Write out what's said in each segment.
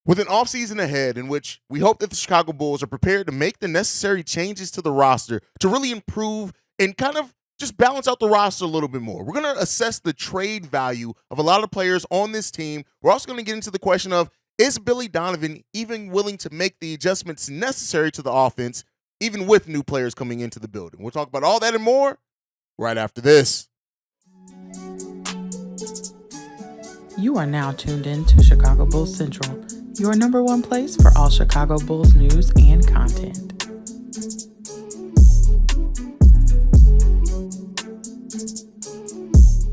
With an offseason ahead in which we hope that the Chicago Bulls are prepared to make the necessary changes to the roster to really improve and kind of just balance out the roster a little bit more. We're going to assess the trade value of a lot of players on this team. We're also going to get into the question of, is Billy Donovan even willing to make the adjustments necessary to the offense, even with new players coming into the building? We'll talk about all that and more right after this. You are now tuned in to Chicago Bulls Central, your number one place for all Chicago Bulls news and content.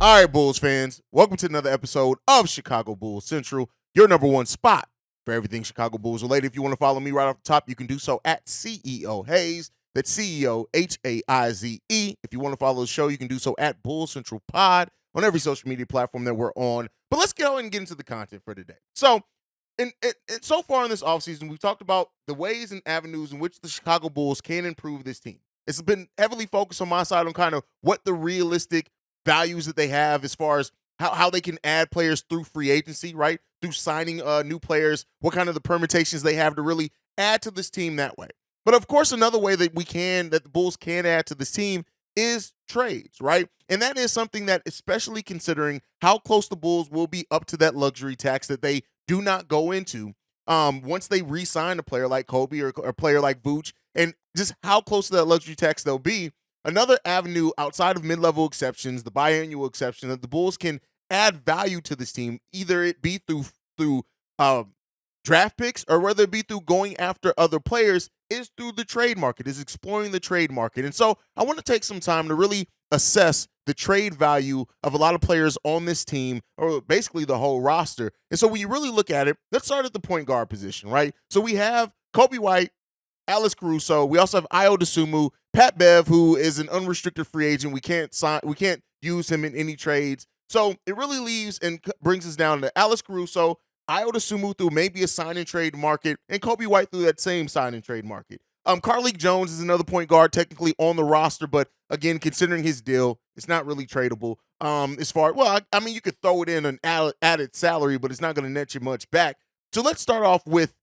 All right, Bulls fans, welcome to another episode of Chicago Bulls Central, your number one spot for everything Chicago Bulls related. If you want to follow me right off the top, you can do so at CEO Haize. That's CEO Haize. If you want to follow the show, you can do so at Bulls Central Pod on every social media platform that we're on. But let's go and get into the content for today. So, so far in this offseason, we've talked about the ways and avenues in which the Chicago Bulls can improve this team. It's been heavily focused on my side on kind of what the realistic values that they have as far as how they can add players through free agency, right? Through signing new players, what kind of the permutations they have to really add to this team that way. But of course, another way that the Bulls can add to this team is trades, right? And that is something that, especially considering how close the Bulls will be up to that luxury tax that they do not go into once they re-sign a player like Kobe or a player like Vooch, and just how close to that luxury tax they'll be. Another avenue outside of mid-level exceptions, the biannual exception, that the Bulls can add value to this team, either it be through draft picks or whether it be through going after other players, is through the trade market, is exploring the trade market. And so I want to take some time to really assess the trade value of a lot of players on this team, or basically the whole roster. And so when you really look at it, let's start at the point guard position, right? So we have Coby White, Alex Caruso. We also have Ayo Dosunmu, Pat Bev, who is an unrestricted free agent. We can't use him in any trades. So it really leaves and brings us down to Alex Caruso, Ayo Dosunmu through maybe a sign and trade market, and Coby White through that same sign and trade market. Carlik Jones is another point guard technically on the roster, but again, considering his deal, it's not really tradable. I mean, you could throw it in an added salary, but it's not going to net you much back. So let's start off with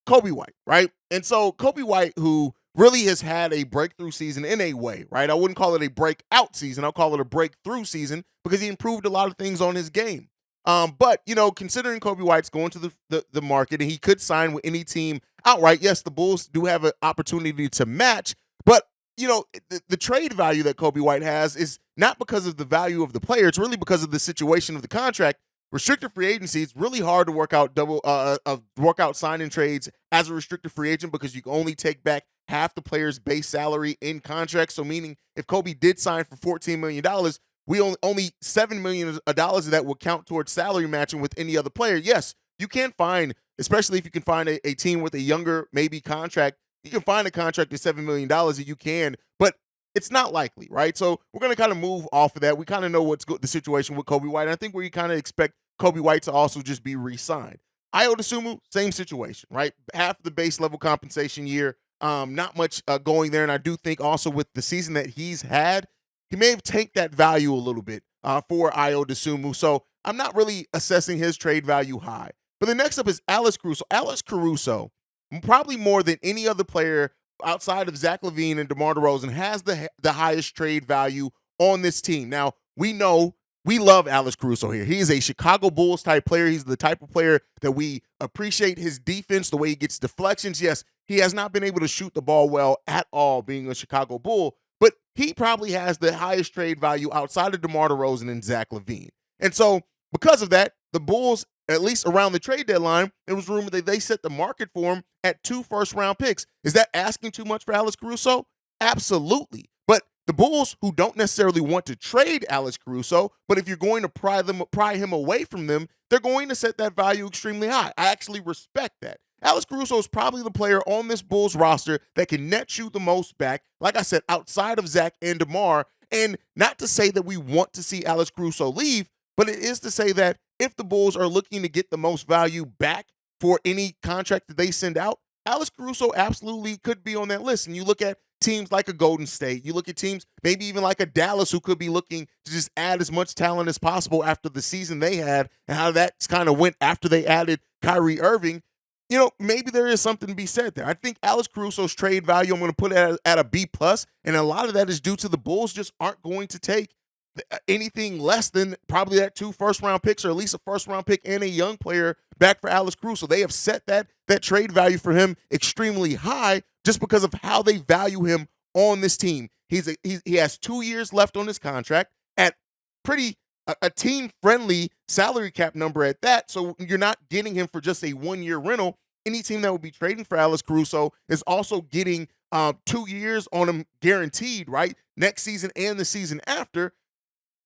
Coby White, right? And so Coby White, who really has had a breakthrough season in a way, right? I wouldn't call it a breakout season. I'll call it a breakthrough season because he improved a lot of things on his game. But, considering Coby White's going to the market and he could sign with any team outright, yes, the Bulls do have an opportunity to match. But, the trade value that Coby White has is not because of the value of the player. It's really because of the situation of the contract. Restricted free agency, it's really hard to work out signing trades as a restricted free agent because you can only take back half the player's base salary in contract. So meaning if Coby did sign for $14 million, we only $7 million of that will count towards salary matching with any other player. Yes, you can find, especially if you can find a team with a younger maybe contract, you can find a contract at $7 million that you can, but it's not likely, right? So we're going to kind of move off of that. We kind of know what's the situation with Coby White. And I think we kind of expect Coby White to also just be re-signed. Ayo Dosunmu, same situation, right? Half the base level compensation year, not much going there. And I do think also with the season that he's had, he may have tanked that value a little bit for Ayo Dosunmu. So I'm not really assessing his trade value high. But the next up is Alex Caruso. Alex Caruso, probably more than any other player outside of Zach LaVine and DeMar DeRozan, has the highest trade value on this team. Now, we know we love Alex Caruso here. He is a Chicago Bulls type player. He's the type of player that we appreciate his defense, the way he gets deflections. Yes, he has not been able to shoot the ball well at all being a Chicago Bull, but he probably has the highest trade value outside of DeMar DeRozan and Zach LaVine. And so because of that, the Bulls, at least around the trade deadline, it was rumored that they set the market for him at 2 first-round picks. Is that asking too much for Alex Caruso? Absolutely. But the Bulls, who don't necessarily want to trade Alex Caruso, but if you're going to pry him away from them, they're going to set that value extremely high. I actually respect that. Alex Caruso is probably the player on this Bulls roster that can net you the most back, like I said, outside of Zach and DeMar. And not to say that we want to see Alex Caruso leave, but it is to say that if the Bulls are looking to get the most value back for any contract that they send out, Alex Caruso absolutely could be on that list. And you look at teams like a Golden State, you look at teams maybe even like a Dallas who could be looking to just add as much talent as possible after the season they had and how that kind of went after they added Kyrie Irving. maybe there is something to be said there. I think Alex Caruso's trade value, I'm going to put it at a B plus, and a lot of that is due to the Bulls just aren't going to take anything less than probably that 2 first-round picks, or at least a first-round pick and a young player back for Alex Caruso. They have set that trade value for him extremely high just because of how they value him on this team. He has 2 years left on his contract at pretty a team-friendly salary cap number at that, so you're not getting him for just a 1-year rental. Any team that would be trading for Alex Caruso is also getting 2 years on him guaranteed, right? Next season and the season after.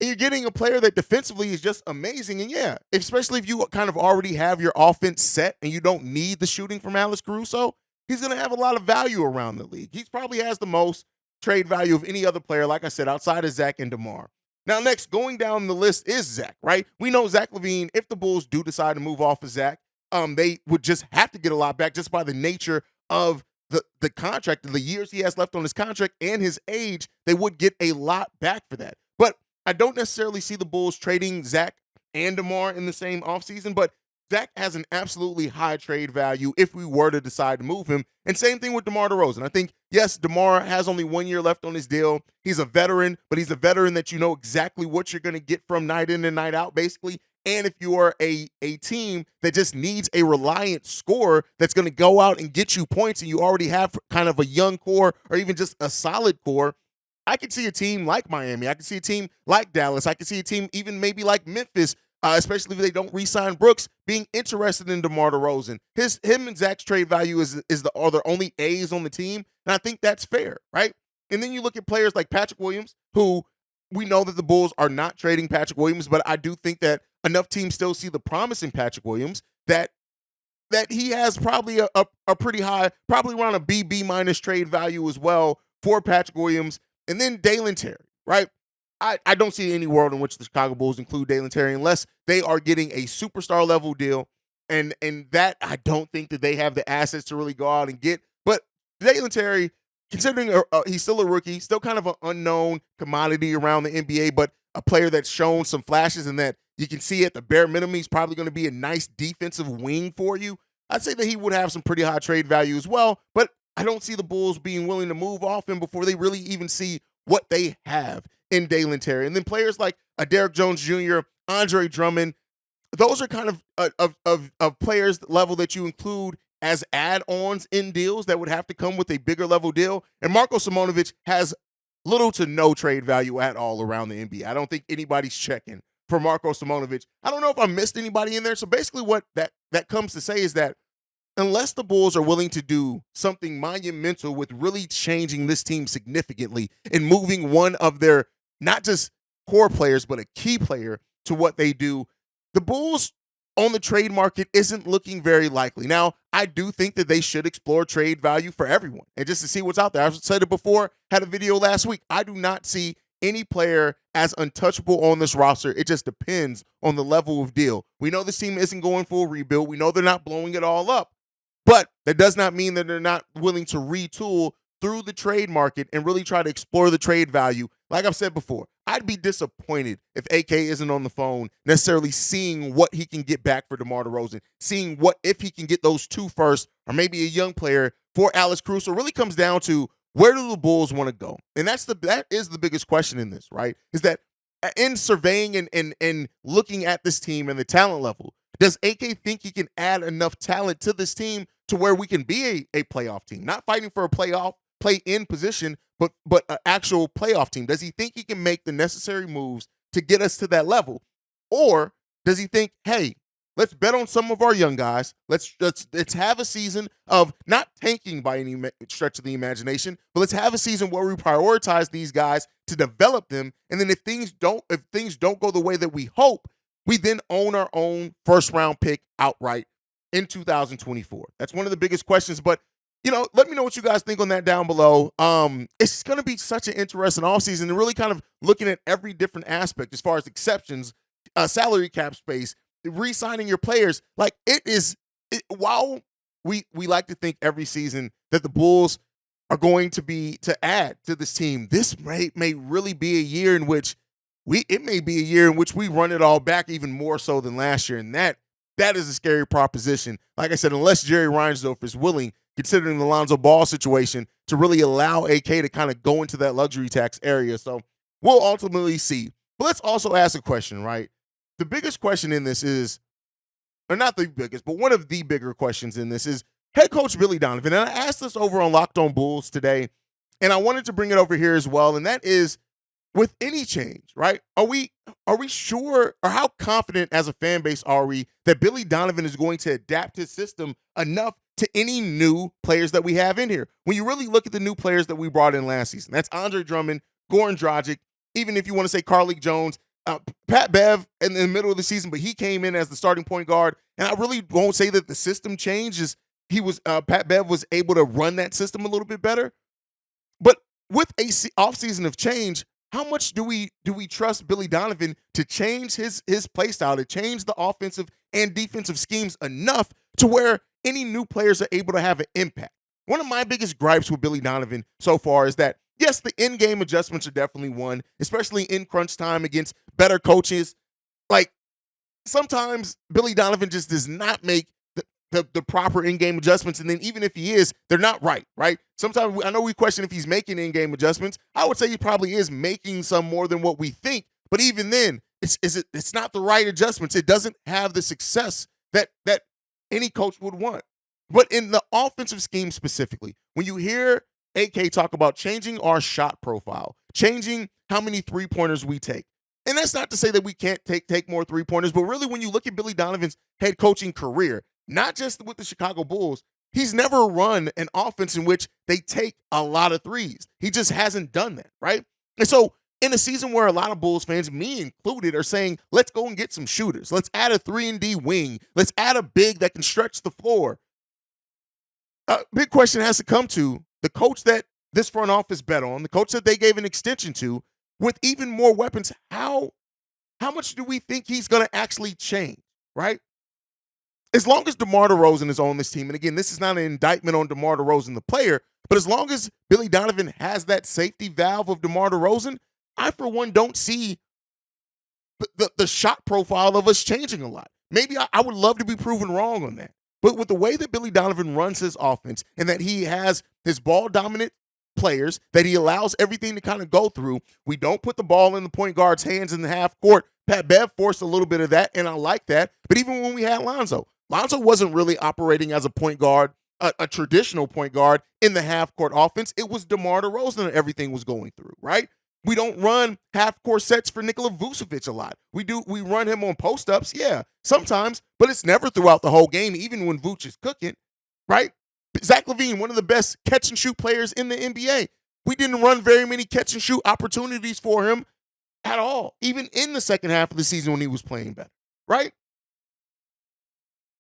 And you're getting a player that defensively is just amazing. And yeah, especially if you kind of already have your offense set and you don't need the shooting from Alex Caruso, he's going to have a lot of value around the league. He probably has the most trade value of any other player, like I said, outside of Zach and DeMar. Now, next, going down the list is Zach, right? We know Zach LaVine, if the Bulls do decide to move off of Zach, they would just have to get a lot back just by the nature of the contract, the years he has left on his contract and his age. They would get a lot back for that. But I don't necessarily see the Bulls trading Zach and DeMar in the same offseason, but Zach has an absolutely high trade value if we were to decide to move him. And same thing with DeMar DeRozan. I think, yes, DeMar has only 1 year left on his deal. He's a veteran, but he's a veteran that you know exactly what you're going to get from night in and night out, basically. And if you are a team that just needs a reliant scorer that's going to go out and get you points, and you already have kind of a young core or even just a solid core, I could see a team like Miami. I could see a team like Dallas. I could see a team even maybe like Memphis, especially if they don't re-sign Brooks, being interested in DeMar DeRozan. Him and Zach's trade value are their only A's on the team, and I think that's fair, right? And then you look at players like Patrick Williams, who we know that the Bulls are not trading Patrick Williams, but I do think that enough teams still see the promise in Patrick Williams that he has probably a pretty high, probably around a B minus trade value as well for Patrick Williams. And then Dalen Terry, right? I don't see any world in which the Chicago Bulls include Dalen Terry unless they are getting a superstar level deal. And that I don't think that they have the assets to really go out and get. But Dalen Terry, considering he's still a rookie, still kind of an unknown commodity around the NBA, but a player that's shown some flashes and that you can see at the bare minimum he's probably going to be a nice defensive wing for you. I'd say that he would have some pretty high trade value as well, but I don't see the Bulls being willing to move off him before they really even see what they have in Dalen Terry. And then players like Derrick Jones Jr., Andre Drummond, those are kind of players level that you include as add-ons in deals that would have to come with a bigger level deal. And Marko Simonovic has little to no trade value at all around the NBA. I don't think anybody's checking for Marko Simonovic. I don't know if I missed anybody in there. So basically what that comes to say is that unless the Bulls are willing to do something monumental with really changing this team significantly and moving one of their not just core players, but a key player to what they do, the Bulls on the trade market isn't looking very likely. Now, I do think that they should explore trade value for everyone and just to see what's out there. I've said it before, had a video last week. I do not see any player as untouchable on this roster. It just depends on the level of deal. We know this team isn't going full rebuild. We know they're not blowing it all up. But that does not mean that they're not willing to retool through the trade market and really try to explore the trade value. Like I've said before, I'd be disappointed if AK isn't on the phone necessarily seeing what he can get back for DeMar DeRozan, seeing what if he can get those 2 first or maybe a young player for Alex Caruso. It really comes down to where do the Bulls want to go? And that is the biggest question in this, right? Is that in surveying and looking at this team and the talent level, does AK think he can add enough talent to this team to where we can be a playoff team? Not fighting for a play-in position, but an actual playoff team. Does he think he can make the necessary moves to get us to that level? Or does he think, hey, let's bet on some of our young guys. Let's have a season of not tanking by any stretch of the imagination, but let's have a season where we prioritize these guys to develop them. And then if things don't go the way that we hope, we then own our own first-round pick outright in 2024. That's one of the biggest questions. But, let me know what you guys think on that down below. It's going to be such an interesting offseason and really kind of looking at every different aspect as far as exceptions, salary cap space, re-signing your players. Like while we like to think every season that the Bulls are going to add to this team, this may really be a year in which we run it all back even more so than last year. And that that is a scary proposition. Like I said, unless Jerry Reinsdorf is willing, considering the Lonzo Ball situation, to really allow AK to kind of go into that luxury tax area. So we'll ultimately see. But let's also ask a question, right? The biggest question in this is, or not the biggest, but one of the bigger questions in this is head coach Billy Donovan. And I asked this over on Locked On Bulls today, and I wanted to bring it over here as well. And that is, with any change, right? Are we sure, or how confident as a fan base are we that Billy Donovan is going to adapt his system enough to any new players that we have in here? When you really look at the new players that we brought in last season, that's Andre Drummond, Goran Dragic, even if you want to say Carlik Jones, Pat Bev in the middle of the season, but he came in as the starting point guard. And I really won't say that the system changed. Pat Bev was able to run that system a little bit better. But with a offseason of change, how much do we trust Billy Donovan to change his play style, to change the offensive and defensive schemes enough to where any new players are able to have an impact? One of my biggest gripes with Billy Donovan so far is that, yes, the in-game adjustments are definitely one, especially in crunch time against better coaches. Like, sometimes Billy Donovan just does not make the proper in-game adjustments, and then even if he is, they're not right? Sometimes I know we question if he's making in-game adjustments. I would say he probably is making some more than what we think, but even then, it's not the right adjustments. It doesn't have the success that any coach would want. But in the offensive scheme specifically, when you hear AK talk about changing our shot profile, changing how many three-pointers we take, and that's not to say that we can't take more three-pointers, but really when you look at Billy Donovan's head coaching career, not just with the Chicago Bulls, he's never run an offense in which they take a lot of threes. He just hasn't done that, right? And so in a season where a lot of Bulls fans, me included, are saying, let's go and get some shooters. Let's add a 3-and-D wing. Let's add a big that can stretch the floor. A big question has to come to the coach that this front office bet on, the coach that they gave an extension to, with even more weapons. How much do we think he's going to actually change, right? As long as DeMar DeRozan is on this team, and again, this is not an indictment on DeMar DeRozan, the player, but as long as Billy Donovan has that safety valve of DeMar DeRozan, I, for one, don't see the shot profile of us changing a lot. Maybe I would love to be proven wrong on that. But with the way that Billy Donovan runs his offense and that he has his ball-dominant players, that he allows everything to kind of go through, we don't put the ball in the point guard's hands in the half court. Pat Bev forced a little bit of that, and I like that. But even when we had Lonzo wasn't really operating as a point guard, a traditional point guard in the half-court offense. It was DeMar DeRozan that everything was going through, right? We don't run half-court sets for Nikola Vucevic a lot. We run him on post-ups, yeah, sometimes, but it's never throughout the whole game, even when Vooch is cooking, right? Zach LaVine, one of the best catch-and-shoot players in the NBA. We didn't run very many catch-and-shoot opportunities for him at all, even in the second half of the season when he was playing better, right?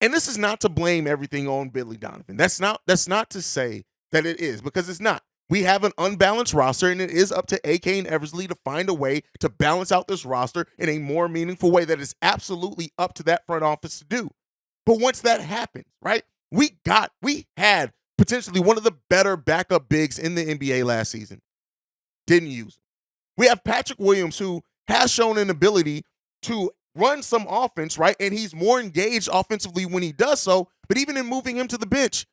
And this is not to blame everything on Billy Donovan. That's not to say that it is, because it's not. We have an unbalanced roster, and it is up to AK and Eversley to find a way to balance out this roster in a more meaningful way that is absolutely up to that front office to do. But once that happens, right, we had potentially one of the better backup bigs in the NBA last season. Didn't use him. We have Patrick Williams, who has shown an ability to run some offense, right? And he's more engaged offensively when he does so, but even in moving him to the bench,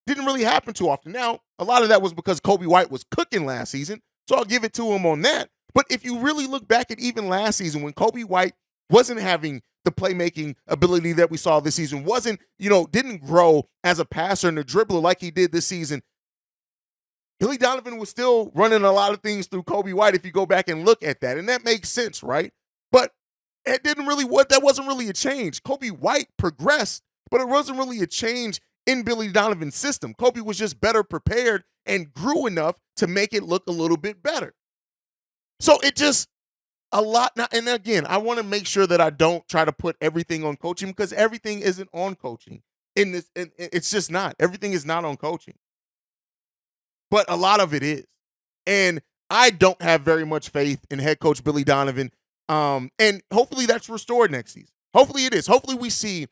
didn't really happen too often. Now, a lot of that was because Kobe White was cooking last season, so I'll give it to him on that. But if you really look back at even last season, when Kobe White wasn't having the playmaking ability that we saw this season, didn't grow as a passer and a dribbler like he did this season, Billy Donovan was still running a lot of things through Kobe White if you go back and look at that. And that makes sense, right? But that wasn't really a change. Kobe White progressed, but it wasn't really a change in Billy Donovan's system. Kobe was just better prepared and grew enough to make it look a little bit better. So it just a lot. Now, and again, I want to make sure that I don't try to put everything on coaching, because everything isn't on coaching in this. And it's just not. Everything is not on coaching. But a lot of it is. And I don't have very much faith in head coach Billy Donovan. And hopefully that's restored next season. Hopefully it is. Hopefully we see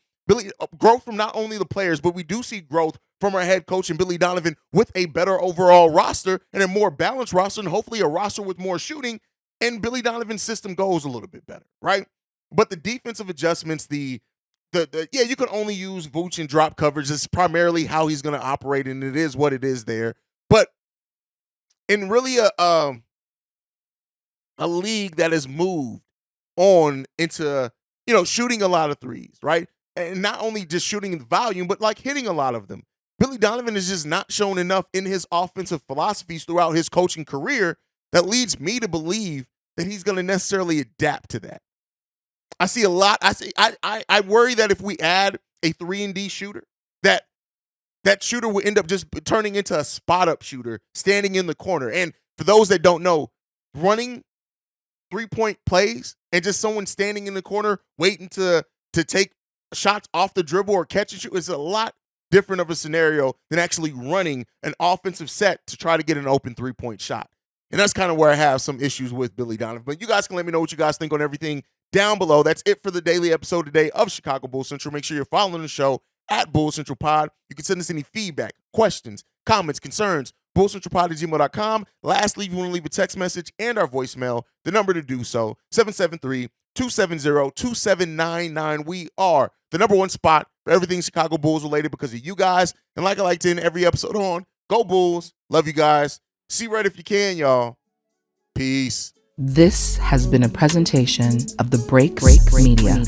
growth from not only the players, but we do see growth from our head coach and Billy Donovan with a better overall roster and a more balanced roster, and hopefully a roster with more shooting, and Billy Donovan's system goes a little bit better, right? But the defensive adjustments, the yeah, you can only use Vooch and drop coverage. It's primarily how he's going to operate, and it is what it is there. But in really a league that has moved on into, shooting a lot of threes, right? And not only just shooting in volume, but like hitting a lot of them. Billy Donovan has just not shown enough in his offensive philosophies throughout his coaching career that leads me to believe that he's going to necessarily adapt to that. I see a lot. I worry that if we add a 3-and-D shooter, that shooter will end up just turning into a spot-up shooter, standing in the corner. And for those that don't know, running 3-point plays and just someone standing in the corner waiting to take shots off the dribble or catch and shoot is a lot different of a scenario than actually running an offensive set to try to get an open 3-point shot. And that's kind of where I have some issues with Billy Donovan. But you guys can let me know what you guys think on everything down below. That's it for the daily episode today of Chicago Bulls Central. Make sure you're following the show at Bulls Central Pod. You can send us any feedback, questions, comments, concerns, bullcentralpod@gmail.com. Lastly, if you want to leave a text message and our voicemail, the number to do so, 773-270-2799. We are the number one spot for everything Chicago Bulls related because of you guys. And like I like to end every episode on, go Bulls. Love you guys. See red if you can, y'all. Peace. This has been a presentation of the Break Media.